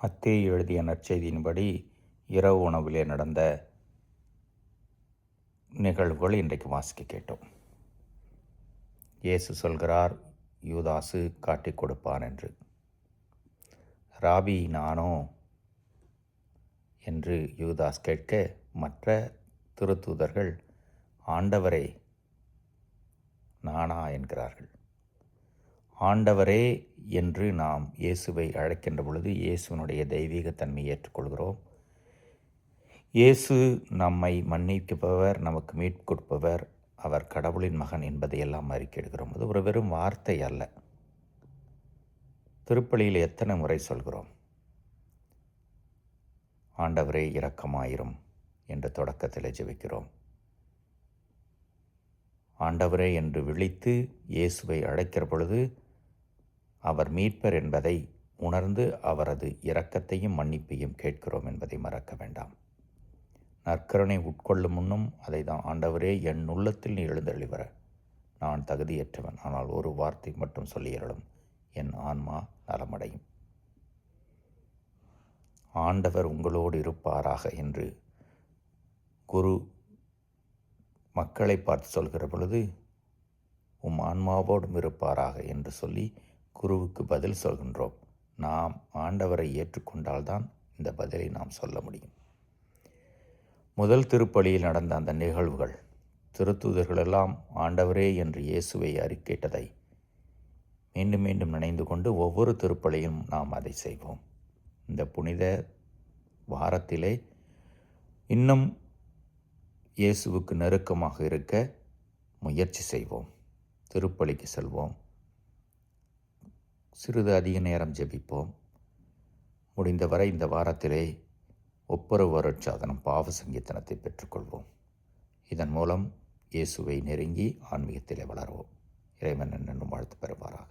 மத்தேயு எழுதிய நற்செய்தியின்படி இரவு உணவிலே நடந்த நிகழ்வுகள் இன்றைக்கு வாசிக்க கேட்டோம். இயேசு சொல்கிறார், யூதாசு காட்டிக் கொடுப்பான் என்று. ராபி நானோ என்று யூதாஸ் கேட்க, மற்ற திருத்தூதர்கள் ஆண்டவரே நானா என்கிறார்கள். ஆண்டவரே என்று நாம் இயேசுவை அழைக்கின்ற பொழுது இயேசுவினுடைய தெய்வீகத்தன்மையை ஏற்றுக்கொள்கிறோம். இயேசு நம்மை மன்னிப்பவர், நமக்கு மீட்பு கொடுப்பவர், அவர் கடவுளின் மகன் என்பதையெல்லாம் அறிக்கையிடுகிறோம். அது ஒரு வெறும் வார்த்தை அல்ல. திருப்பலியில் எத்தனை முறை சொல்கிறோம், ஆண்டவரே இரக்கமாயிரும் என்று தொடக்கத்தில் ஜெபிக்கிறோம். ஆண்டவரே என்று விழித்து இயேசுவை அழைக்கிற பொழுது அவர் மீட்பர் என்பதை உணர்ந்து அவரது இரக்கத்தையும் மன்னிப்பையும் கேட்கிறோம் என்பதை மறக்க வேண்டாம். நற்கருணை உட்கொள்ளும் முன்னும் அதை தான், ஆண்டவரே என் உள்ளத்தில் நீ எழுந்தருளி வர நான் தகுதியற்றவன், ஆனால் ஒரு வார்த்தை மட்டும் சொல்லியறலும் என் ஆன்மா நலமடையும். ஆண்டவர் உங்களோடு இருப்பாராக என்று குரு மக்களை பார்த்து சொல்கிற பொழுது உம் ஆன்மாவோடும் இருப்பாராக என்று சொல்லி குருவுக்கு பதில் சொல்கின்றோம். நாம் ஆண்டவரை ஏற்றுக்கொண்டால்தான் இந்த பதிலை நாம் சொல்ல முடியும். முதல் திருப்பலியில் நடந்த அந்த நிகழ்வுகள், திருத்தூதர்களெல்லாம் ஆண்டவரே என்று இயேசுவை அறிக்கையிட்டதை மீண்டும் மீண்டும் நினைந்து கொண்டு ஒவ்வொரு திருப்பலியும் நாம் அதை செய்வோம். இந்த புனித வாரத்திலே இன்னும் இயேசுவுக்கு நெருக்கமாக இருக்க முயற்சி செய்வோம். திருப்பலிக்கு செல்வோம், சிறிது அதிக நேரம் ஜெபிப்போம். முடிந்தவரை இந்த வாரத்திலே ஒப்புரவு அருட்சாதனம் பாவ சங்கீதனத்தை பெற்றுக்கொள்வோம். இதன் மூலம் இயேசுவை நெருங்கி ஆன்மீகத்திலே வளர்வோம். இறைவன் என்னும் வாழ்த்து பெறுவாராக.